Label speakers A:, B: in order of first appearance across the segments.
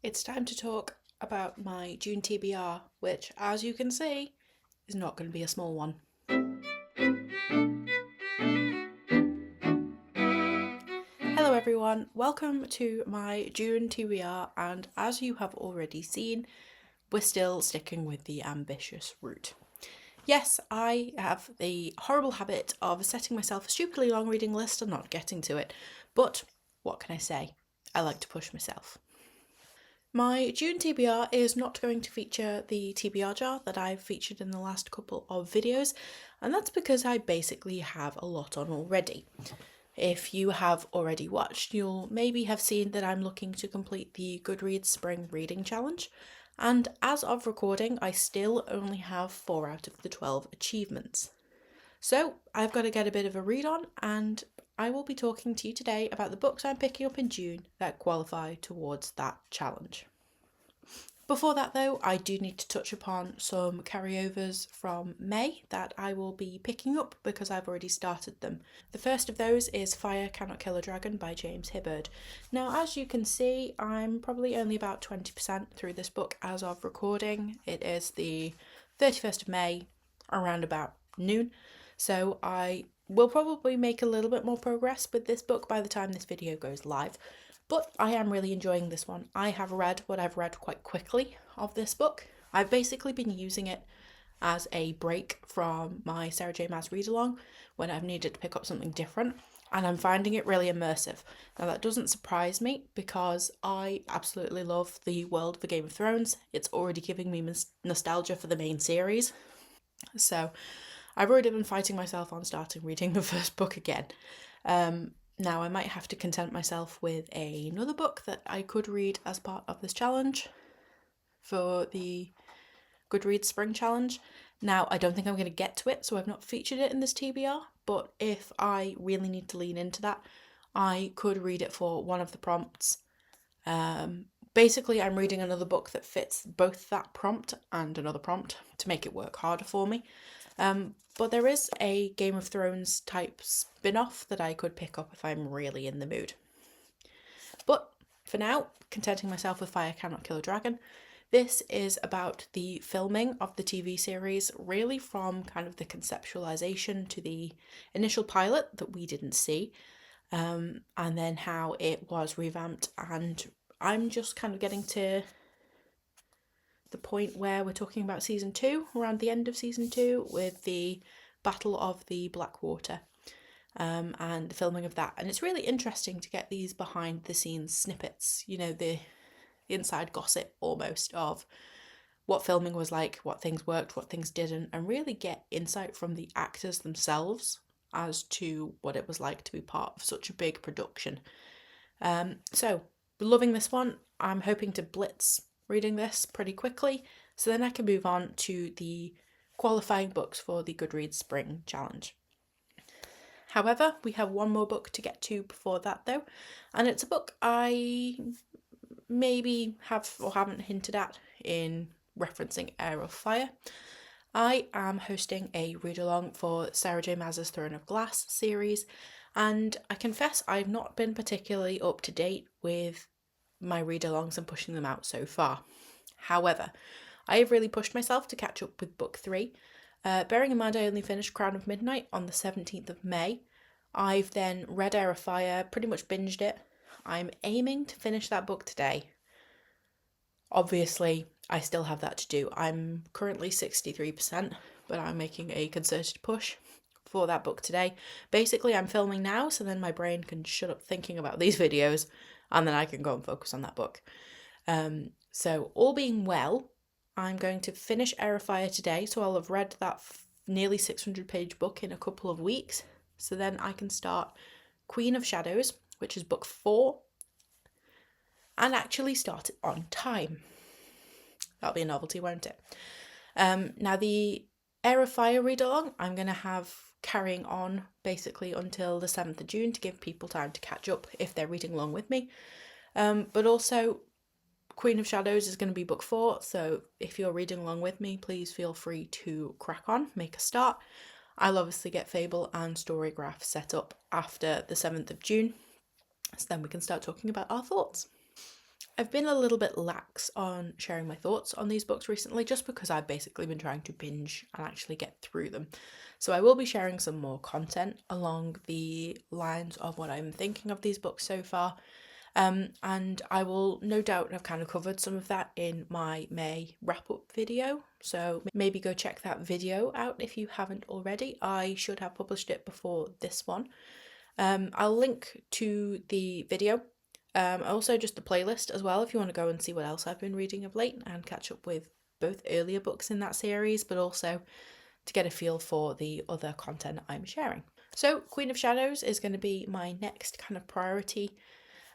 A: It's time to talk about my June TBR, which, as you can see, is not going to be a small one. Hello everyone, welcome to my June TBR, and as you have already seen, we're still sticking with the ambitious route. Yes, I have the horrible habit of setting myself a stupidly long reading list and not getting to it, but what can I say? I like to push myself. My June TBR is not going to feature the TBR jar that I've featured in the last couple of videos, and that's because I basically have a lot on already. If you have already watched, you'll maybe have seen that I'm looking to complete the Goodreads Spring Reading Challenge, and as of recording, I still only have 4 out of the 12 achievements. So I've got to get a bit of a read on, and I will be talking to you today about the books I'm picking up in June that qualify towards that challenge. Before that though, I do need to touch upon some carryovers from May that I will be picking up because I've already started them. The first of those is Fire Cannot Kill a Dragon by James Hibberd. Now, as you can see, I'm probably only about 20% through this book as of recording. It is the 31st of May, around about noon, so I will probably make a little bit more progress with this book by the time this video goes live. But I am really enjoying this one. I have read what I've read quite quickly of this book. I've basically been using it as a break from my Sarah J Maas read-along when I've needed to pick up something different, and I'm finding it really immersive. Now that doesn't surprise me because I absolutely love the world of the Game of Thrones. It's already giving me nostalgia for the main series. So I've already been fighting myself on starting reading the first book again. Now I might have to content myself with another book that I could read as part of this challenge for the Goodreads Spring Challenge. Now I don't think I'm going to get to it, so I've not featured it in this TBR, but if I really need to lean into that, I could read it for one of the prompts. Basically, I'm reading another book that fits both that prompt and another prompt to make it work harder for me. But there is a Game of Thrones type spin-off that I could pick up if I'm really in the mood. But for now, contenting myself with Fire Cannot Kill a Dragon. This is about the filming of the TV series, really from kind of the conceptualization to the initial pilot that we didn't see, and then how it was revamped. And I'm just kind of getting to the point where we're talking about season 2, around the end of season 2, with the Battle of the Blackwater and the filming of that. And it's really interesting to get these behind the scenes snippets, you know, the inside gossip almost of what filming was like, what things worked, what things didn't, and really get insight from the actors themselves as to what it was like to be part of such a big production. So loving this one. I'm hoping to blitz reading this pretty quickly, so then I can move on to the qualifying books for the Goodreads Spring Challenge. However, we have one more book to get to before that though, and it's a book I maybe have or haven't hinted at in referencing Heir of Fire. I am hosting a read-along for Sarah J Maas's Throne of Glass series, and I confess I've not been particularly up to date with my read-alongs and pushing them out so far. However, I have really pushed myself to catch up with book 3. Bearing in mind I only finished Crown of Midnight on the 17th of May. I've then read Heir of Fire, pretty much binged it. I'm aiming to finish that book today. Obviously, I still have that to do. I'm currently 63%, but I'm making a concerted push for that book today. Basically, I'm filming now, so then my brain can shut up thinking about these videos, and then I can go and focus on that book. So all being well, I'm going to finish Heir of Fire today, so I'll have read that nearly 600-page book in a couple of weeks. So then I can start Queen of Shadows, which is book 4, and actually start it on time. That'll be a novelty, won't it? Now the Heir of Fire read-along, I'm going to have carrying on basically until the 7th of June to give people time to catch up if they're reading along with me. But also Queen of Shadows is going to be book 4, so if you're reading along with me, please feel free to crack on, make a start. I'll obviously get Fable and Storygraph set up after the 7th of June, so then we can start talking about our thoughts. I've been a little bit lax on sharing my thoughts on these books recently, just because I've basically been trying to binge and actually get through them. So I will be sharing some more content along the lines of what I'm thinking of these books so far. And I will no doubt have kind of covered some of that in my May wrap-up video. So maybe go check that video out if you haven't already. I should have published it before this one. I'll link to the video. Also just the playlist as well if you want to go and see what else I've been reading of late and catch up with both earlier books in that series, but also to get a feel for the other content I'm sharing. So Queen of Shadows is going to be my next kind of priority.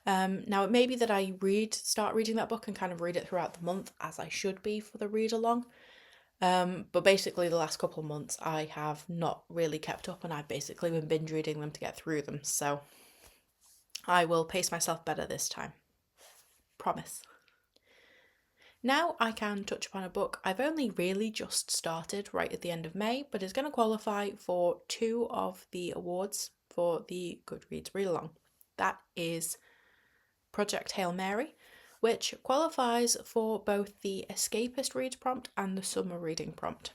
A: Now it may be that I start reading that book and kind of read it throughout the month, as I should be for the read along. But basically the last couple of months I have not really kept up, and I've basically been binge reading them to get through them. So I will pace myself better this time. Promise. Now I can touch upon a book I've only really just started right at the end of May, but is going to qualify for 2 of the awards for the Goodreads read along. That is Project Hail Mary, which qualifies for both the escapist read prompt and the summer reading prompt.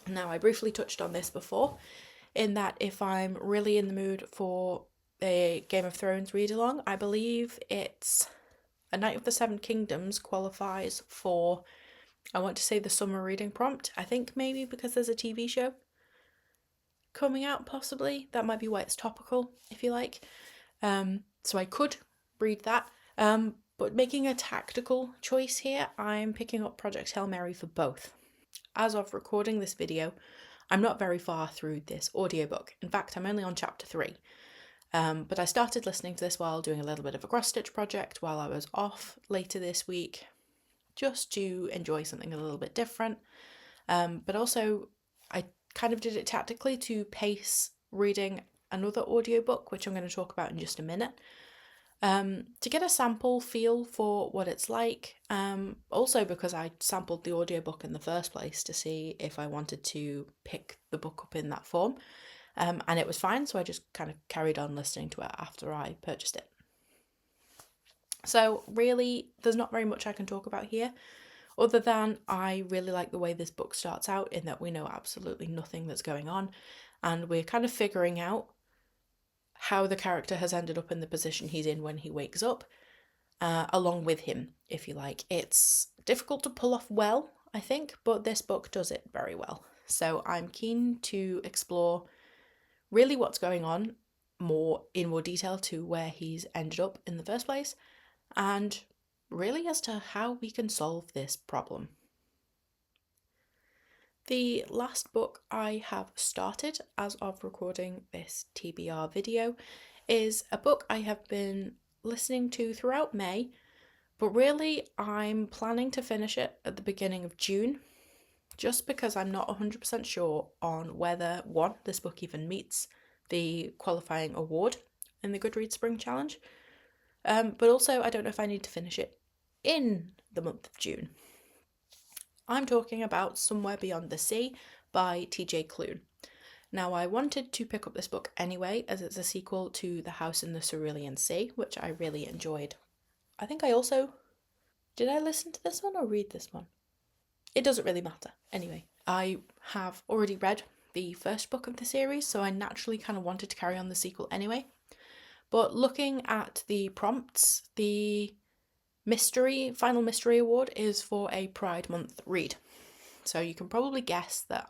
A: Now, I briefly touched on this before, in that if I'm really in the mood for a Game of Thrones read along, I believe it's A Knight of the Seven Kingdoms qualifies for, I want to say, the summer reading prompt. I think maybe because there's a TV show coming out, possibly. That might be why it's topical, if you like. So I could read that. But making a tactical choice here, I'm picking up Project Hail Mary for both. As of recording this video, I'm not very far through this audiobook. In fact, I'm only on chapter 3. But I started listening to this while doing a little bit of a cross-stitch project while I was off later this week, just to enjoy something a little bit different. But also, I kind of did it tactically to pace reading another audiobook, which I'm going to talk about in just a minute, to get a sample feel for what it's like. Also because I sampled the audiobook in the first place to see if I wanted to pick the book up in that form. And it was fine, so I just kind of carried on listening to it after I purchased it. So really, there's not very much I can talk about here, other than I really like the way this book starts out, in that we know absolutely nothing that's going on, and we're kind of figuring out how the character has ended up in the position he's in when he wakes up, along with him, if you like. It's difficult to pull off well, I think, but this book does it very well. So I'm keen to explore really what's going on in more detail to where he's ended up in the first place, and really as to how we can solve this problem. The last book I have started as of recording this TBR video is a book I have been listening to throughout May, but really I'm planning to finish it at the beginning of June, just because I'm not 100% sure on whether, one, this book even meets the qualifying award in the Goodreads Spring Challenge, but also I don't know if I need to finish it in the month of June. I'm talking about Somewhere Beyond the Sea by TJ Klune. Now, I wanted to pick up this book anyway, as it's a sequel to The House in the Cerulean Sea, which I really enjoyed. I think I also... Did I listen to this one or read this one? It doesn't really matter. Anyway, I have already read the first book of the series, so I naturally kind of wanted to carry on the sequel anyway. But looking at the prompts, the final mystery award is for a Pride Month read. So you can probably guess that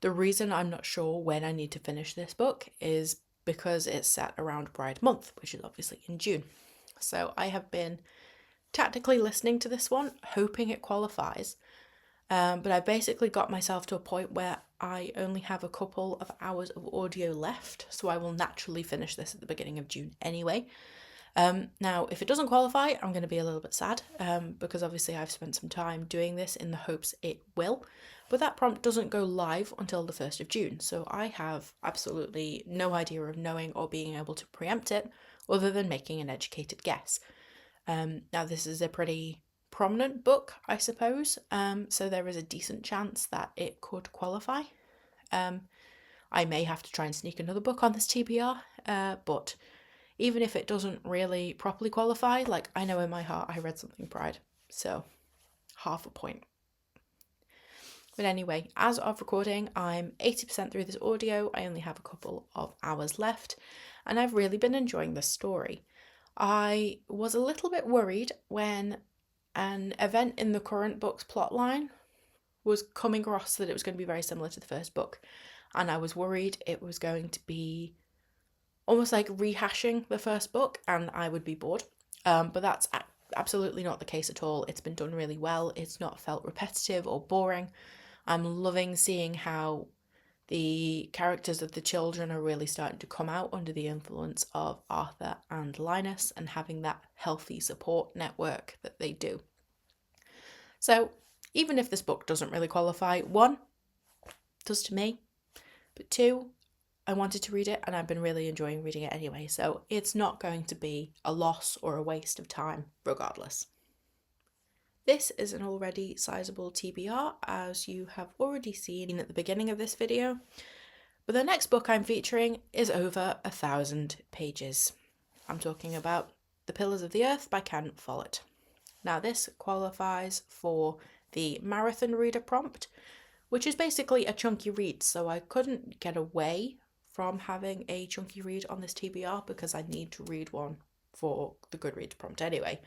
A: the reason I'm not sure when I need to finish this book is because it's set around Pride Month, which is obviously in June. So I have been tactically listening to this one, hoping it qualifies. But I basically got myself to a point where I only have a couple of hours of audio left, so I will naturally finish this at the beginning of June anyway. Now, if it doesn't qualify, I'm going to be a little bit sad, because obviously I've spent some time doing this in the hopes it will, but that prompt doesn't go live until the 1st of June, so I have absolutely no idea of knowing or being able to preempt it, other than making an educated guess. Now, this is a pretty prominent book, I suppose, so there is a decent chance that it could qualify. I may have to try and sneak another book on this TBR, but even if it doesn't really properly qualify. Like, I know in my heart I read something Pride, so half a point. But anyway, as of recording, I'm 80% through this audio. I only have a couple of hours left, and I've really been enjoying this story. I was a little bit worried when an event in the current book's plotline was coming across that it was going to be very similar to the first book, and I was worried it was going to be almost like rehashing the first book and I would be bored. But that's absolutely not the case at all. It's been done really well. It's not felt repetitive or boring. I'm loving seeing how the characters of the children are really starting to come out under the influence of Arthur and Linus and having that healthy support network that they do. So even if this book doesn't really qualify, one, does to me, but two, I wanted to read it and I've been really enjoying reading it anyway, so it's not going to be a loss or a waste of time regardless. This is an already sizable TBR, as you have already seen at the beginning of this video, but the next book I'm featuring is over 1,000 pages. I'm talking about The Pillars of the Earth by Ken Follett. Now this qualifies for the marathon reader prompt, which is basically a chunky read, so I couldn't get away from having a chunky read on this TBR because I need to read one for the Goodreads prompt anyway.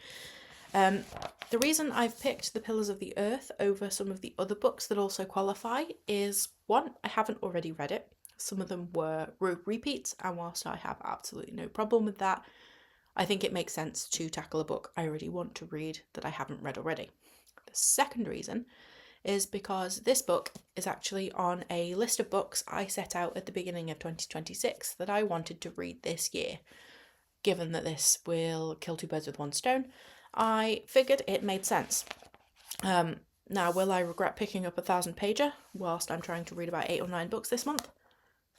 A: The reason I've picked The Pillars of the Earth over some of the other books that also qualify is, one, I haven't already read it. Some of them were repeats, and whilst I have absolutely no problem with that, I think it makes sense to tackle a book I already want to read that I haven't read already. The second reason is because this book is actually on a list of books I set out at the beginning of 2026 that I wanted to read this year. Given that this will kill two birds with one stone, I figured it made sense. Now, will I regret picking up 1,000-pager whilst I'm trying to read about 8 or 9 books this month?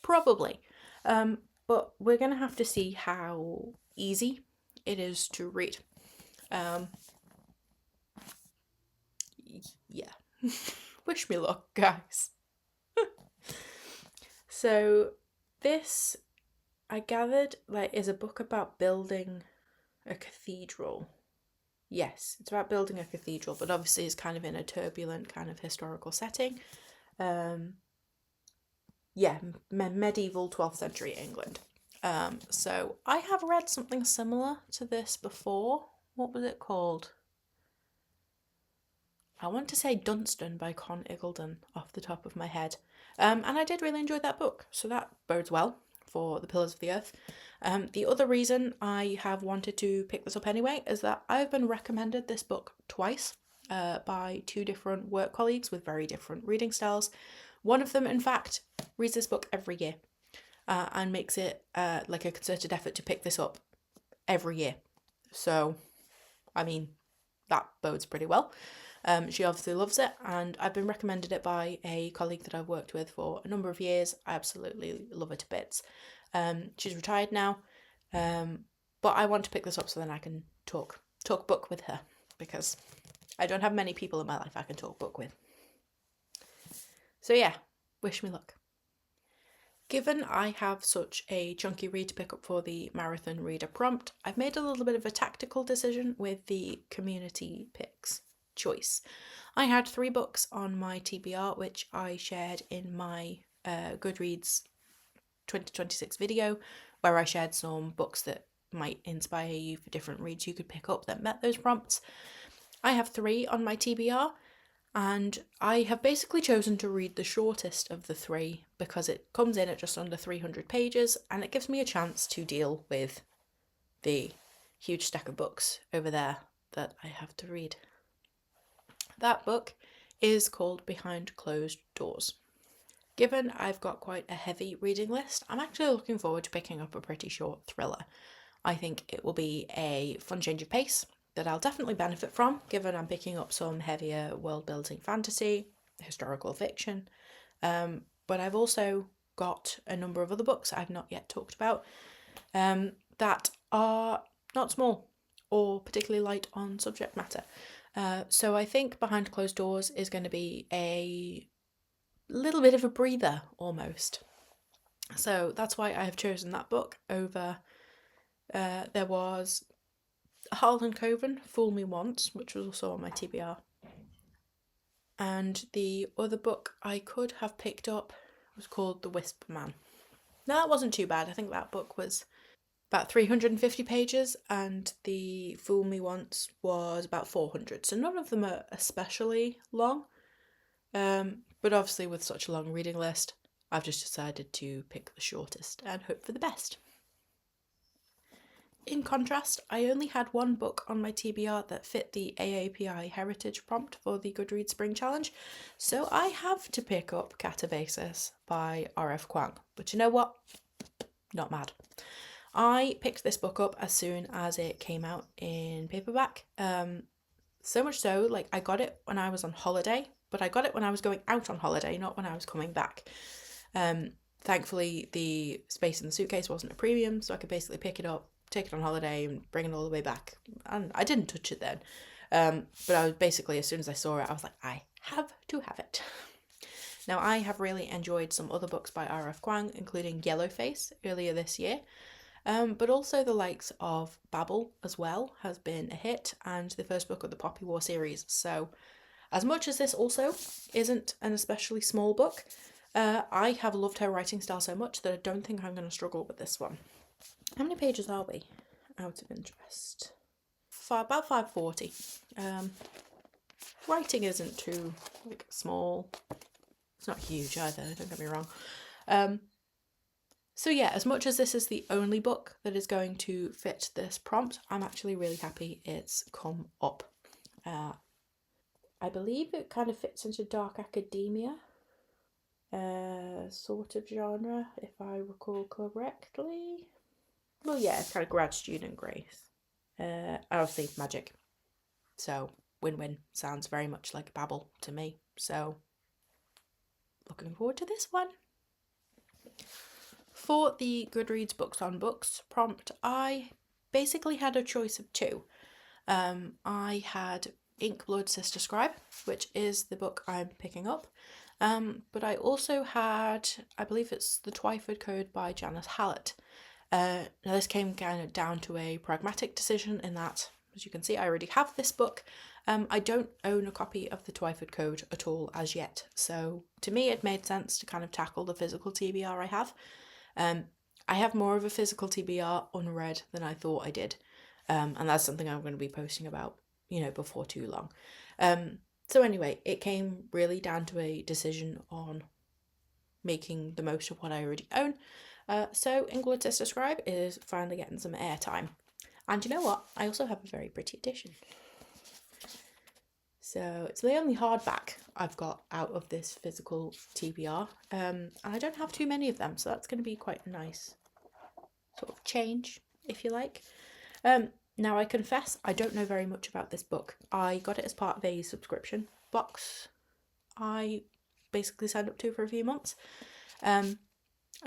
A: Probably. But we're going to have to see how easy it is to read. Yeah. Wish me luck, guys. So this, I gathered, is a book about building a cathedral. Yes, it's about building a cathedral, but obviously it's kind of in a turbulent kind of historical setting. Medieval 12th century England. So I have read something similar to this before. What was it called? I want to say Dunstan by Con Iggulden off the top of my head. And I did really enjoy that book, so that bodes well for The Pillars of the Earth. The other reason I have wanted to pick this up anyway is that I've been recommended this book twice by 2 different work colleagues with very different reading styles. One of them, in fact, reads this book every year and makes it like a concerted effort to pick this up every year. So, I mean, that bodes pretty well. She obviously loves it, and I've been recommended it by a colleague that I've worked with for a number of years. I absolutely love her to bits. She's retired now, but I want to pick this up so then I can talk book with her, because I don't have many people in my life I can talk book with. So yeah, wish me luck. Given I have such a chunky read to pick up for the marathon reader prompt, I've made a little bit of a tactical decision with the community picks choice. I had 3 books on my TBR, which I shared in my Goodreads 2026 video, where I shared some books that might inspire you for different reads you could pick up that met those prompts. I have 3 on my TBR, and I have basically chosen to read the shortest of the 3 because it comes in at just under 300 pages and it gives me a chance to deal with the huge stack of books over there that I have to read. That book is called Behind Closed Doors. Given I've got quite a heavy reading list, I'm actually looking forward to picking up a pretty short thriller. I think it will be a fun change of pace that I'll definitely benefit from, given I'm picking up some heavier world-building fantasy, historical fiction, but I've also got a number of other books I've not yet talked about that are not small or particularly light on subject matter. So I think Behind Closed Doors is going to be a little bit of a breather almost. So that's why I have chosen that book over There was Harlan Coben, Fool Me Once, which was also on my TBR. And the other book I could have picked up was called The Whisper Man. Now, that wasn't too bad. I think that book was about 350 pages and the Fool Me Once was about 400. So none of them are especially long. But obviously with such a long reading list, I've just decided to pick the shortest and hope for the best. In contrast, I only had one book on my TBR that fit the AAPI Heritage prompt for the Goodreads Spring Challenge, so I have to pick up Katabasis by R.F. Kuang. But you know what? Not mad. I picked this book up as soon as it came out in paperback. So much so, like, I got it when I was on holiday, but I got it when I was going out on holiday, not when I was coming back. Thankfully, the space in the suitcase wasn't a premium, so I could basically pick it up, take it on holiday and bring it all the way back. And I didn't touch it then. But I was basically, as soon as I saw it, I was like, I have to have it. Now, I have really enjoyed some other books by R.F. Kuang, including Yellowface earlier this year. But also the likes of Babel as well has been a hit, and the first book of the Poppy War series. So as much as this also isn't an especially small book, I have loved her writing style so much that I don't think I'm going to struggle with this one. How many pages are we, out of interest? About 540. Writing isn't too small. It's not huge either, don't get me wrong. So yeah, as much as this is the only book that is going to fit this prompt, I'm actually really happy it's come up. I believe it kind of fits into dark academia sort of genre, if I recall correctly. Well, yeah, it's kind of grad student grace. Obviously magic. So win-win sounds very much like Babel to me. So looking forward to this one. For the Goodreads Books on Books prompt, I basically had a choice of two. I had Inkblood Sister Scribe, which is the book I'm picking up. But I also had, I believe it's The Twyford Code by Janice Hallett. Now this came kind of down to a pragmatic decision in that, as you can see, I already have this book. I don't own a copy of the Twyford Code at all as yet. So to me, it made sense to kind of tackle the physical TBR I have. I have more of a physical TBR unread than I thought I did. And that's something I'm going to be posting about, before too long. So anyway, it came really down to a decision on making the most of what I already own. So Inkblood Sister Scribe is finally getting some airtime. And you know what? I also have a very pretty edition. So it's the only hardback I've got out of this physical TBR. And I don't have too many of them, so that's going to be quite a nice sort of change, if you like. Now I confess, I don't know very much about this book. I got it as part of a subscription box I basically signed up to for a few months. And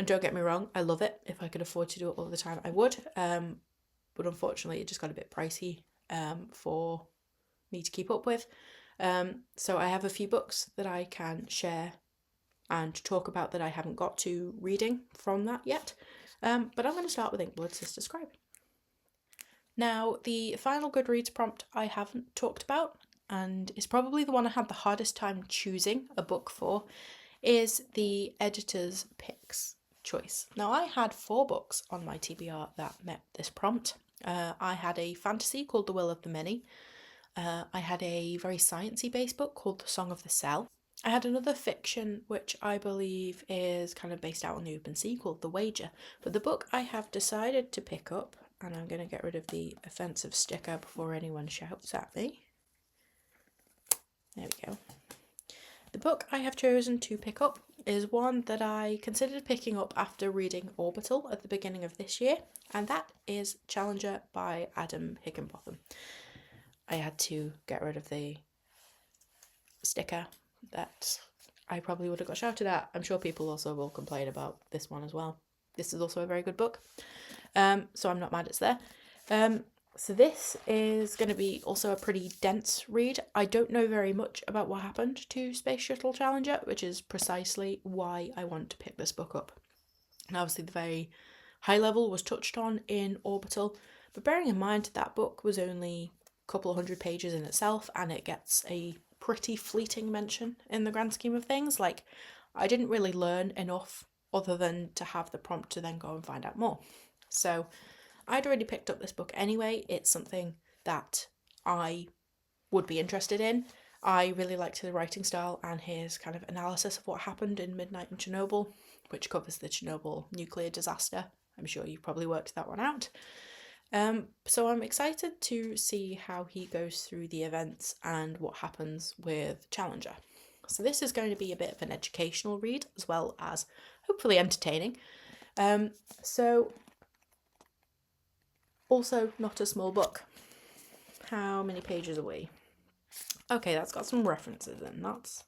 A: don't get me wrong, I love it. If I could afford to do it all the time, I would. But unfortunately, it just got a bit pricey for me to keep up with. So I have a few books that I can share and talk about that I haven't got to reading from that yet. But I'm going to start with Inkblood Sister Scribe. Now, the final Goodreads prompt I haven't talked about, and is probably the one I had the hardest time choosing a book for, is the editor's picks choice. Now, I had 4 books on my TBR that met this prompt. I had a fantasy called The Will of the Many. I had a very sciencey based book called The Song of the Cell. I had another fiction which I believe is kind of based out on the open sea called The Wager. But the book I have decided to pick up, and I'm going to get rid of the offensive sticker before anyone shouts at me. There we go. The book I have chosen to pick up is one that I considered picking up after reading Orbital at the beginning of this year, and that is Challenger by Adam Higginbotham. I had to get rid of the sticker that I probably would have got shouted at. I'm sure people also will complain about this one as well. This is also a very good book, so I'm not mad it's there. So this is going to be also a pretty dense read. I don't know very much about what happened to Space Shuttle Challenger, which is precisely why I want to pick this book up. And obviously the very high level was touched on in Orbital, but bearing in mind that book was only a couple of hundred pages in itself and it gets a pretty fleeting mention in the grand scheme of things. Like, I didn't really learn enough other than to have the prompt to then go and find out more. So I'd already picked up this book anyway. It's something that I would be interested in. I really liked the writing style and his kind of analysis of what happened in Midnight in Chernobyl, which covers the Chernobyl nuclear disaster. I'm sure you've probably worked that one out. So I'm excited to see how he goes through the events and what happens with Challenger. So this is going to be a bit of an educational read as well as hopefully entertaining. So also not a small book. How many pages are we? Okay, that's got some references in. That's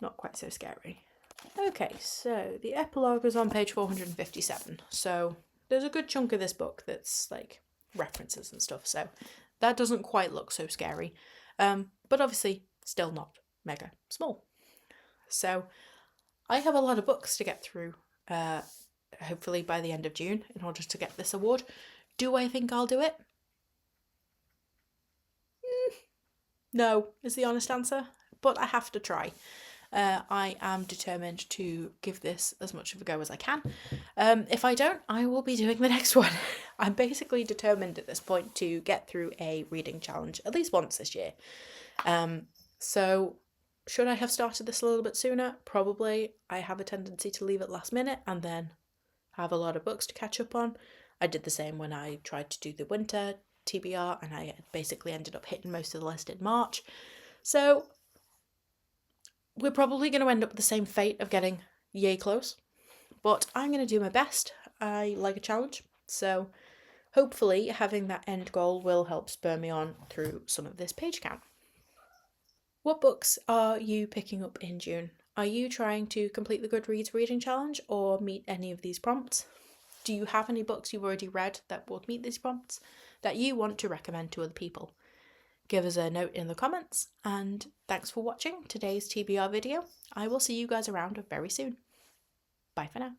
A: not quite so scary. Okay, so the epilogue is on page 457. So there's a good chunk of this book that's like references and stuff. So that doesn't quite look so scary. But obviously still not mega small. So I have a lot of books to get through, hopefully by the end of June, in order to get this award. Do I think I'll do it? No, is the honest answer, but I have to try. I am determined to give this as much of a go as I can. If I don't, I will be doing the next one. I'm basically determined at this point to get through a reading challenge at least once this year. So should I have started this a little bit sooner? Probably. I have a tendency to leave it last minute and then have a lot of books to catch up on. I did the same when I tried to do the winter TBR and I basically ended up hitting most of the list in March. So we're probably going to end up with the same fate of getting yay close, but I'm going to do my best. I like a challenge, so hopefully having that end goal will help spur me on through some of this page count. What books are you picking up in June? Are you trying to complete the Goodreads reading challenge or meet any of these prompts? Do you have any books you've already read that would meet these prompts that you want to recommend to other people? Give us a note in the comments, and thanks for watching today's TBR video. I will see you guys around very soon. Bye for now.